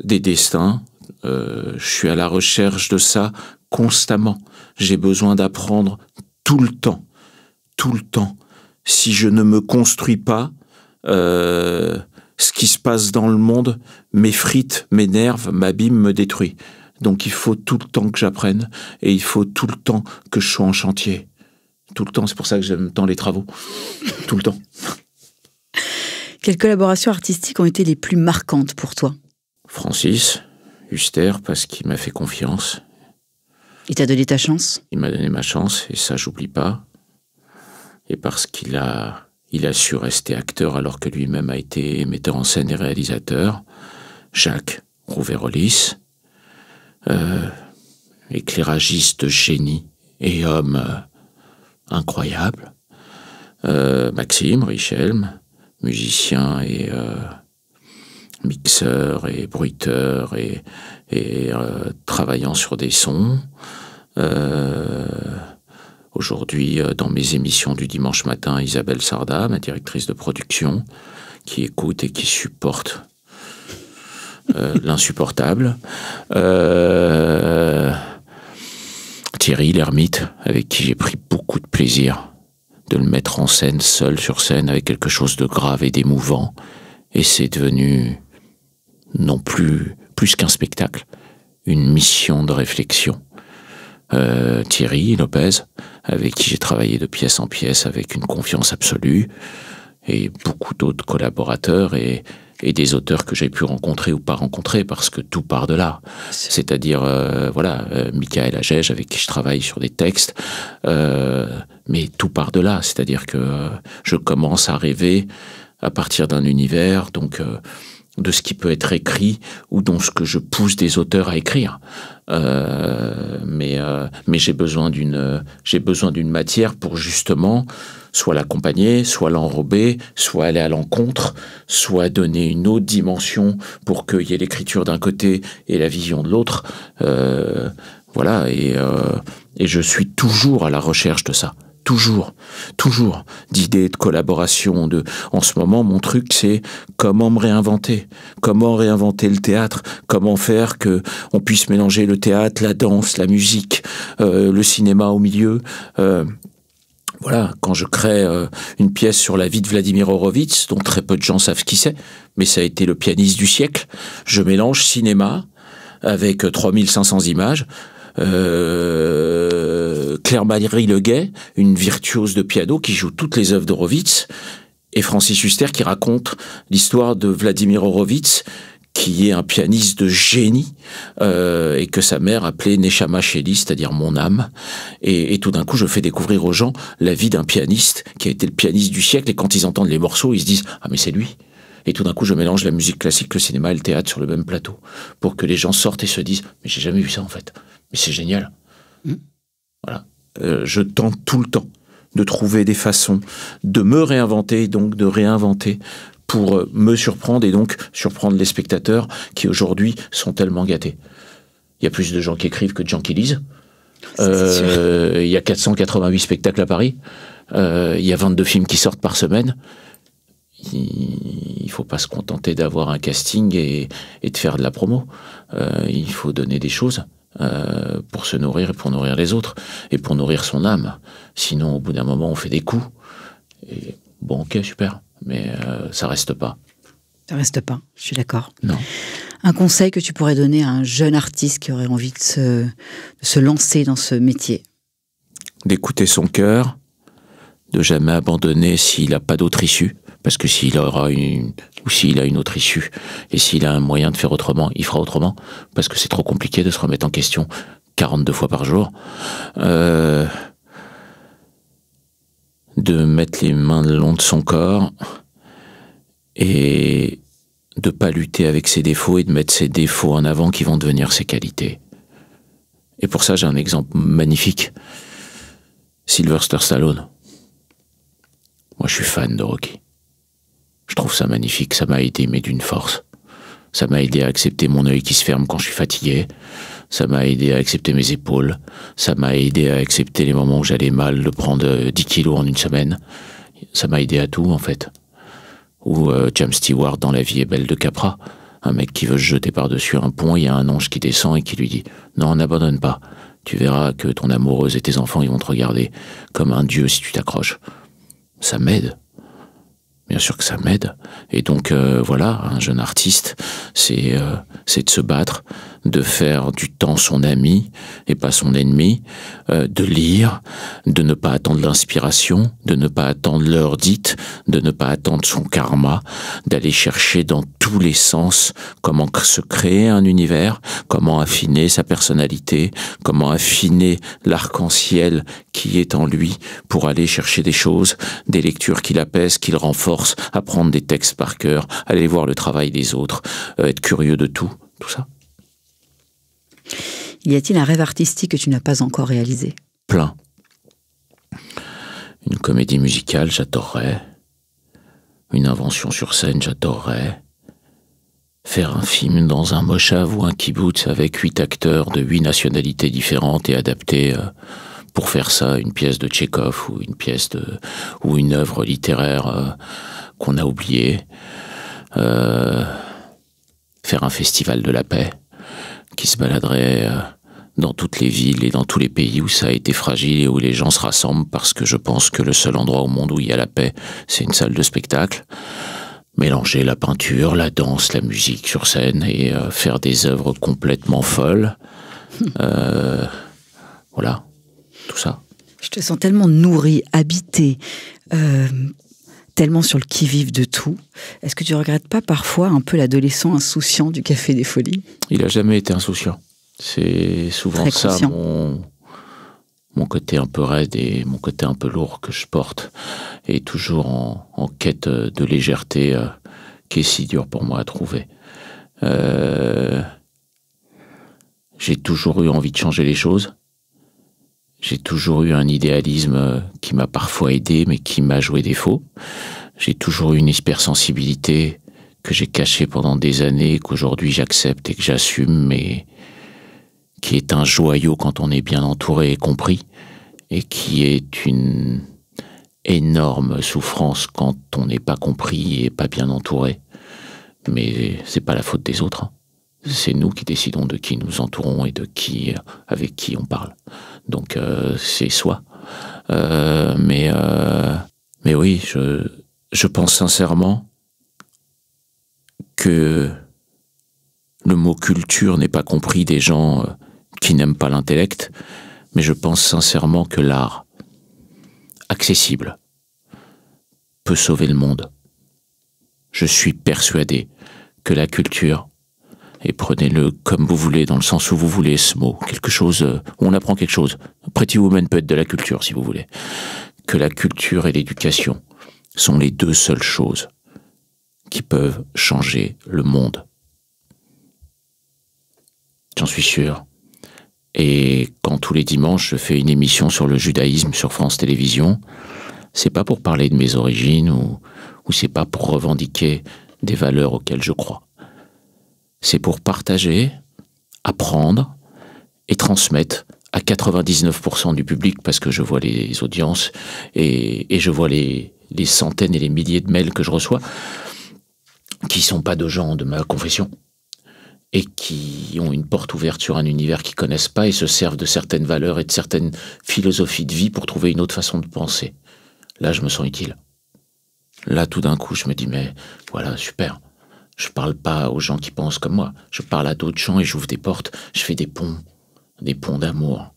des destins. Je suis à la recherche de ça constamment. J'ai besoin d'apprendre tout le temps. Si je ne me construis pas, ce qui se passe dans le monde m'effrite, m'énerve, m'abîme, me détruit. Donc il faut tout le temps que j'apprenne et il faut tout le temps que je sois en chantier. Tout le temps, c'est pour ça que j'aime tant les travaux. Tout le temps. Quelles collaborations artistiques ont été les plus marquantes pour toi? Francis Huster, parce qu'il m'a fait confiance. Il t'a donné ta chance? Il m'a donné ma chance, et ça, j'oublie pas. Et parce qu'il a su rester acteur alors que lui-même a été metteur en scène et réalisateur. Jacques Rouvérolis, éclairagiste génie et homme incroyable. Maxime Richelme, musicien et mixeur et bruiteur et travaillant sur des sons. Aujourd'hui, dans mes émissions du dimanche matin, Isabelle Sarda, ma directrice de production, qui écoute et qui supporte l'insupportable. Thierry l'ermite, avec qui j'ai pris beaucoup de plaisir de le mettre en scène, seul sur scène, avec quelque chose de grave et d'émouvant. Et c'est devenu non plus qu'un spectacle, une mission de réflexion. Thierry Lopez, avec qui j'ai travaillé de pièce en pièce avec une confiance absolue, et beaucoup d'autres collaborateurs et des auteurs que j'ai pu rencontrer ou pas rencontrer, parce que tout part de là. C'est-à-dire, Michael Agege, avec qui je travaille sur des textes, mais tout part de là. C'est-à-dire que je commence à rêver à partir d'un univers, donc de ce qui peut être écrit ou dans ce que je pousse des auteurs à écrire. Mais j'ai besoin d'une matière pour justement soit l'accompagner, soit l'enrober, soit aller à l'encontre, soit donner une autre dimension pour qu'il y ait l'écriture d'un côté et la vision de l'autre. Voilà, et je suis toujours à la recherche de ça. Toujours d'idées, de collaboration. En ce moment, mon truc, c'est comment me réinventer, comment réinventer le théâtre, comment faire que on puisse mélanger le théâtre, la danse, la musique, le cinéma au milieu. Voilà, quand je crée une pièce sur la vie de Vladimir Horowitz, dont très peu de gens savent qui c'est, mais ça a été le pianiste du siècle, je mélange cinéma avec 3500 images. Claire-Marie Leguet, une virtuose de piano qui joue toutes les œuvres d'Horowitz, et Francis Huster qui raconte l'histoire de Vladimir Horowitz, qui est un pianiste de génie, et que sa mère appelait Neshama Sheli, c'est-à-dire mon âme. Et tout d'un coup, je fais découvrir aux gens la vie d'un pianiste qui a été le pianiste du siècle, et quand ils entendent les morceaux, ils se disent « Ah, mais c'est lui !» Et tout d'un coup, je mélange la musique classique, le cinéma et le théâtre sur le même plateau, pour que les gens sortent et se disent « Mais j'ai jamais vu ça, en fait. Mais c'est génial. » Voilà. Je tente tout le temps de trouver des façons de me réinventer, donc de réinventer pour me surprendre et donc surprendre les spectateurs qui aujourd'hui sont tellement gâtés. Il y a plus de gens qui écrivent que de gens qui lisent. Il y a 488 spectacles à Paris. Il y a 22 films qui sortent par semaine. Il ne faut pas se contenter d'avoir un casting et de faire de la promo. Il faut donner des choses. Pour se nourrir et pour nourrir les autres et pour nourrir son âme. Sinon, au bout d'un moment, on fait des coups. Et bon, ok, super, mais ça reste pas. Ça reste pas, je suis d'accord. Non. Un conseil que tu pourrais donner à un jeune artiste qui aurait envie de se lancer dans ce métier? D'écouter son cœur, de jamais abandonner s'il n'a pas d'autre issue, parce que s'il a une autre issue, et s'il a un moyen de faire autrement, il fera autrement, parce que c'est trop compliqué de se remettre en question 42 fois par jour. De mettre les mains le long de son corps, et de pas lutter avec ses défauts, et de mettre ses défauts en avant qui vont devenir ses qualités. Et pour ça, j'ai un exemple magnifique. Sylvester Stallone. Moi, je suis fan de Rocky. Je trouve ça magnifique, ça m'a aidé, mais d'une force. Ça m'a aidé à accepter mon œil qui se ferme quand je suis fatigué. Ça m'a aidé à accepter mes épaules. Ça m'a aidé à accepter les moments où j'allais mal, de prendre 10 kilos en une semaine. Ça m'a aidé à tout, en fait. Ou James Stewart dans La vie est belle de Capra. Un mec qui veut se jeter par-dessus un pont, il y a un ange qui descend et qui lui dit « Non, n'abandonne pas. Tu verras que ton amoureuse et tes enfants, ils vont te regarder comme un dieu si tu t'accroches. » Ça m'aide. Bien sûr que ça m'aide. Et donc, voilà, un jeune artiste, c'est de se battre, de faire du temps son ami et pas son ennemi, de lire, de ne pas attendre l'inspiration, de ne pas attendre l'heure dite, de ne pas attendre son karma, d'aller chercher dans tous les sens comment se créer un univers, comment affiner sa personnalité, comment affiner l'arc-en-ciel qui est en lui pour aller chercher des choses, des lectures qui l'apaisent, qui le renforcent, apprendre des textes par cœur, aller voir le travail des autres, être curieux de tout ça. Y a-t-il un rêve artistique que tu n'as pas encore réalisé? Plein. Une comédie musicale, j'adorerais. Une invention sur scène, j'adorerais. Faire un film dans un moshav ou un kibbutz avec 8 acteurs de 8 nationalités différentes et adapter pour faire ça une pièce de Tchekhov ou une œuvre littéraire qu'on a oubliée. Faire un festival de la paix qui se baladerait dans toutes les villes et dans tous les pays où ça a été fragile et où les gens se rassemblent, parce que je pense que le seul endroit au monde où il y a la paix, c'est une salle de spectacle. Mélanger la peinture, la danse, la musique sur scène et faire des œuvres complètement folles. Voilà, tout ça. Je te sens tellement nourri, habité, tellement sur le qui-vive de tout. Est-ce que tu ne regrettes pas parfois un peu l'adolescent insouciant du Café des Folies? Il n'a jamais été insouciant. C'est souvent ça, mon côté un peu raide et mon côté un peu lourd que je porte, et toujours en quête de légèreté qui est si dur pour moi à trouver. J'ai toujours eu envie de changer les choses. J'ai toujours eu un idéalisme qui m'a parfois aidé, mais qui m'a joué défaut. J'ai toujours eu une hypersensibilité que j'ai cachée pendant des années, qu'aujourd'hui j'accepte et que j'assume, mais qui est un joyau quand on est bien entouré et compris, et qui est une énorme souffrance quand on n'est pas compris et pas bien entouré. Mais c'est pas la faute des autres, hein. C'est nous qui décidons de qui nous entourons et de avec qui on parle. Donc c'est soi. Mais oui, je pense sincèrement que le mot culture n'est pas compris des gens qui n'aiment pas l'intellect, mais je pense sincèrement que l'art accessible peut sauver le monde. Je suis persuadé que la culture, et prenez-le comme vous voulez, dans le sens où vous voulez ce mot, quelque chose où on apprend quelque chose. Pretty Woman peut être de la culture, si vous voulez. Que la culture et l'éducation sont les deux seules choses qui peuvent changer le monde. J'en suis sûr. Et quand tous les dimanches je fais une émission sur le judaïsme sur France Télévisions, c'est pas pour parler de mes origines ou c'est pas pour revendiquer des valeurs auxquelles je crois. C'est pour partager, apprendre et transmettre à 99% du public, parce que je vois les audiences et je vois les centaines et les milliers de mails que je reçois qui sont pas de gens de ma confession et qui ont une porte ouverte sur un univers qu'ils connaissent pas et se servent de certaines valeurs et de certaines philosophies de vie pour trouver une autre façon de penser. Là, je me sens utile. Là, tout d'un coup, je me dis, mais voilà, super. Je parle pas aux gens qui pensent comme moi. Je parle à d'autres gens et j'ouvre des portes. Je fais des ponts d'amour.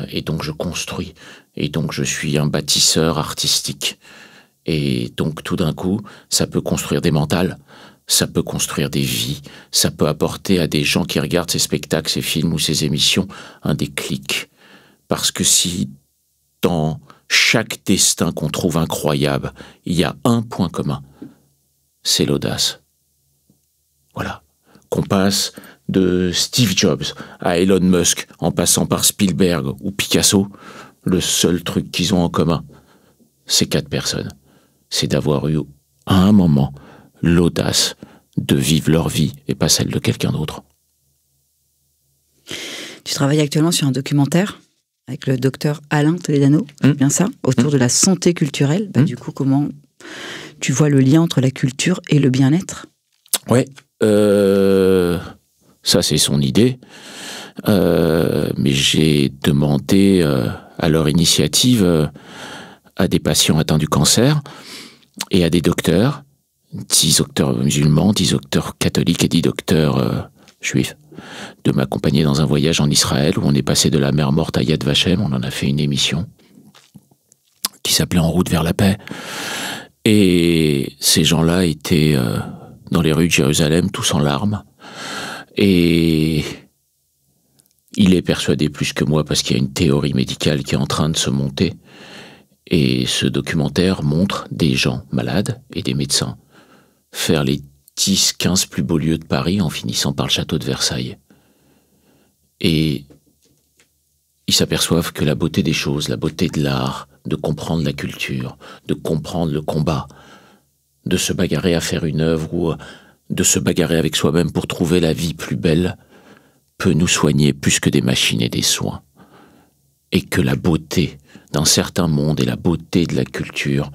Et donc, je construis. Et donc, je suis un bâtisseur artistique. Et donc, tout d'un coup, ça peut construire des mentales. Ça peut construire des vies. Ça peut apporter à des gens qui regardent ces spectacles, ces films ou ces émissions un déclic. Parce que si dans chaque destin qu'on trouve incroyable, il y a un point commun, c'est l'audace. Voilà. Qu'on passe de Steve Jobs à Elon Musk, en passant par Spielberg ou Picasso, le seul truc qu'ils ont en commun, ces 4 personnes, c'est d'avoir eu, à un moment, l'audace de vivre leur vie et pas celle de quelqu'un d'autre. Tu travailles actuellement sur un documentaire avec le docteur Alain Toledano, c'est bien ça, autour de la santé culturelle. Du coup, comment tu vois le lien entre la culture et le bien-être? Ouais, ça c'est son idée, mais j'ai demandé à leur initiative à des patients atteints du cancer et à des docteurs, 10 docteurs musulmans, 10 docteurs catholiques et 10 docteurs juifs, de m'accompagner dans un voyage en Israël où on est passé de la mer Morte à Yad Vashem. On en a fait une émission qui s'appelait En route vers la paix. Et ces gens-là étaient dans les rues de Jérusalem, tous en larmes. Et il est persuadé plus que moi, parce qu'il y a une théorie médicale qui est en train de se monter. Et ce documentaire montre des gens malades et des médecins faire les 10-15 plus beaux lieux de Paris en finissant par le château de Versailles. Et ils s'aperçoivent que la beauté des choses, la beauté de l'art, de comprendre la culture, de comprendre le combat, de se bagarrer à faire une œuvre ou de se bagarrer avec soi-même pour trouver la vie plus belle, peut nous soigner plus que des machines et des soins. Et que la beauté d'un certain monde et la beauté de la culture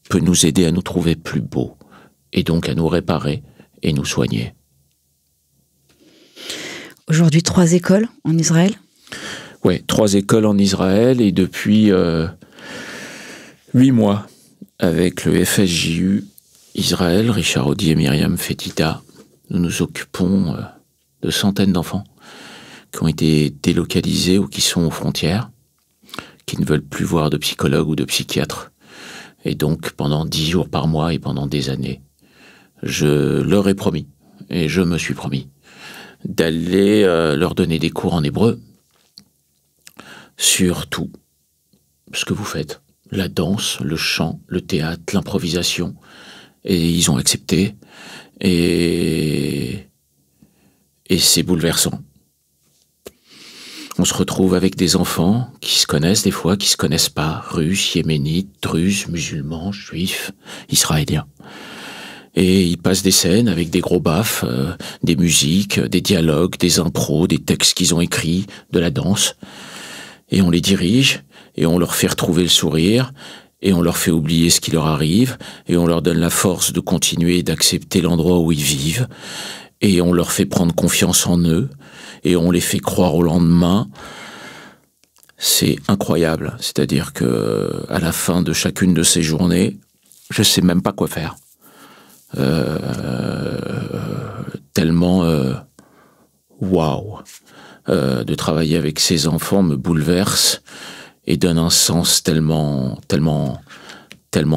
peut nous aider à nous trouver plus beaux et donc à nous réparer et nous soigner. Aujourd'hui, 3 écoles en Israël? Ouais, 3 écoles en Israël et depuis 8 mois avec le FSJU Israël, Richard Audy et Myriam Fetita, nous nous occupons de centaines d'enfants qui ont été délocalisés ou qui sont aux frontières, qui ne veulent plus voir de psychologue ou de psychiatre. Et donc, pendant 10 jours par mois et pendant des années, je leur ai promis, et je me suis promis, d'aller leur donner des cours en hébreu sur tout ce que vous faites. La danse, le chant, le théâtre, l'improvisation. Et ils ont accepté. Et c'est bouleversant. On se retrouve avec des enfants qui se connaissent des fois, qui se connaissent pas, russes, yéménites, druzes, musulmans, juifs, israéliens. Et ils passent des scènes avec des gros baffes, des musiques, des dialogues, des impros, des textes qu'ils ont écrits, de la danse. Et on les dirige, et on leur fait retrouver le sourire, et on leur fait oublier ce qui leur arrive, et on leur donne la force de continuer et d'accepter l'endroit où ils vivent, et on leur fait prendre confiance en eux, et on les fait croire au lendemain. C'est incroyable. C'est-à-dire que à la fin de chacune de ces journées, je sais même pas quoi faire. Tellement waouh, de travailler avec ces enfants me bouleverse et donne un sens tellement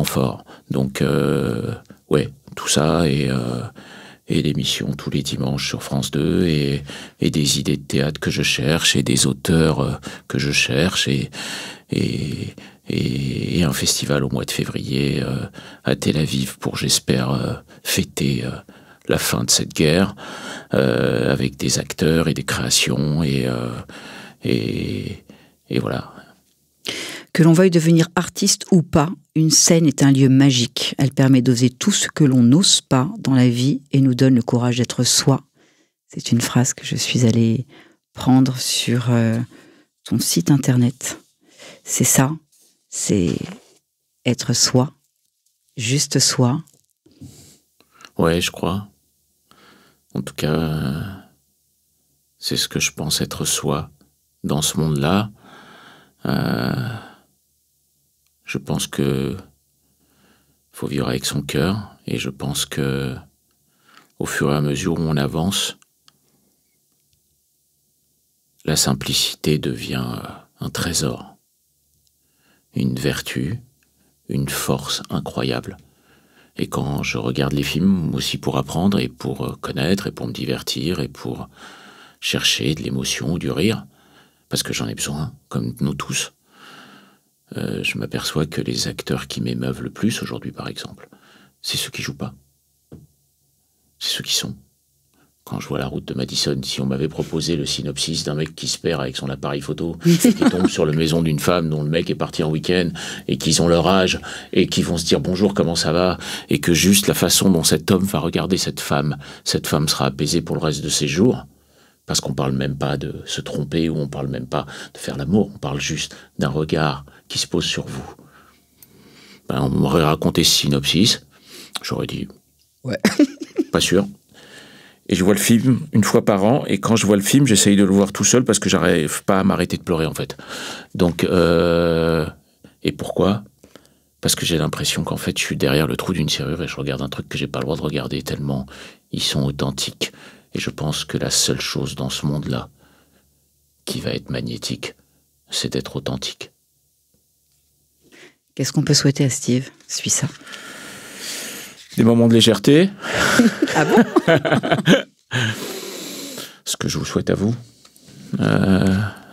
fort. Donc ouais, tout ça et l'émission tous les dimanches sur France 2 et des idées de théâtre que je cherche et des auteurs que je cherche et un festival au mois de février à Tel Aviv pour, j'espère, fêter la fin de cette guerre avec des acteurs et des créations et voilà. Que l'on veuille devenir artiste ou pas, une scène est un lieu magique. Elle permet d'oser tout ce que l'on n'ose pas dans la vie et nous donne le courage d'être soi. C'est une phrase que je suis allée prendre sur ton site internet. C'est ça, c'est être soi, juste soi. Ouais, je crois. En tout cas, c'est ce que je pense être soi dans ce monde-là. Je pense que faut vivre avec son cœur et je pense que au fur et à mesure où on avance, la simplicité devient un trésor, une vertu, une force incroyable. Et quand je regarde les films, aussi pour apprendre et pour connaître et pour me divertir et pour chercher de l'émotion ou du rire, parce que j'en ai besoin, comme nous tous, je m'aperçois que les acteurs qui m'émeuvent le plus aujourd'hui, par exemple, c'est ceux qui jouent pas. C'est ceux qui sont. Quand je vois La Route de Madison, si on m'avait proposé le synopsis d'un mec qui se perd avec son appareil photo, qui tombe sur la maison d'une femme dont le mec est parti en week-end, et qu'ils ont leur âge, et qui vont se dire bonjour, comment ça va, et que juste la façon dont cet homme va regarder cette femme sera apaisée pour le reste de ses jours, parce qu'on parle même pas de se tromper, ou on parle même pas de faire l'amour, on parle juste d'un regard qui se pose sur vous. Ben, on m'aurait raconté ce synopsis, j'aurais dit ouais. Pas sûr. Et je vois le film une fois par an, et quand je vois le film, j'essaye de le voir tout seul parce que j'arrive pas à m'arrêter de pleurer, en fait. Donc, et pourquoi ? Parce que j'ai l'impression qu'en fait, je suis derrière le trou d'une serrure et je regarde un truc que j'ai pas le droit de regarder tellement ils sont authentiques. Et je pense que la seule chose dans ce monde-là qui va être magnétique, c'est d'être authentique. Qu'est-ce qu'on peut souhaiter à Steve ? Suis ça. Des moments de légèreté. Ah bon ? Ce que je vous souhaite à vous,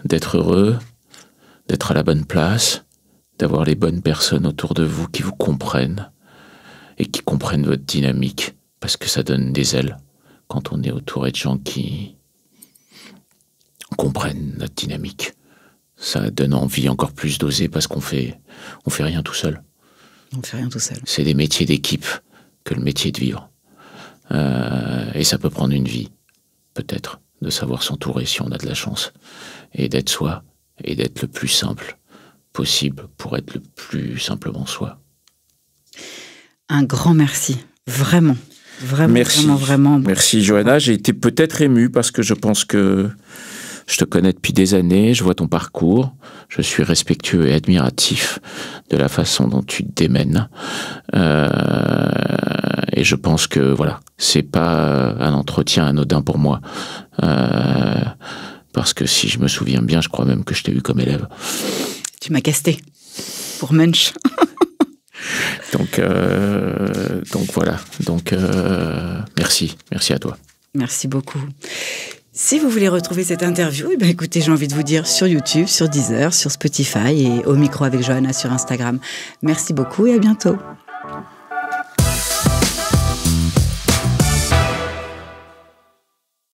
d'être heureux, d'être à la bonne place, d'avoir les bonnes personnes autour de vous qui vous comprennent et qui comprennent votre dynamique, parce que ça donne des ailes quand on est entouré de gens qui comprennent notre dynamique. Ça donne envie encore plus d'oser parce qu'on fait rien tout seul. On fait rien tout seul. C'est des métiers d'équipe que le métier de vivre. Et ça peut prendre une vie, peut-être, de savoir s'entourer si on a de la chance, et d'être soi, et d'être le plus simple possible pour être le plus simplement soi. Un grand merci, vraiment. Merci. Vraiment. Merci Johanna, j'ai été peut-être ému parce que je pense que je te connais depuis des années, je vois ton parcours, je suis respectueux et admiratif de la façon dont tu te démènes. Et je pense que voilà, c'est pas un entretien anodin pour moi. Parce que si je me souviens bien, je crois même que je t'ai eu comme élève. Tu m'as casté pour Munch. Donc voilà. Merci à toi. Merci beaucoup. Si vous voulez retrouver cette interview, écoutez, j'ai envie de vous dire sur YouTube, sur Deezer, sur Spotify et au micro avec Johanna sur Instagram. Merci beaucoup et à bientôt.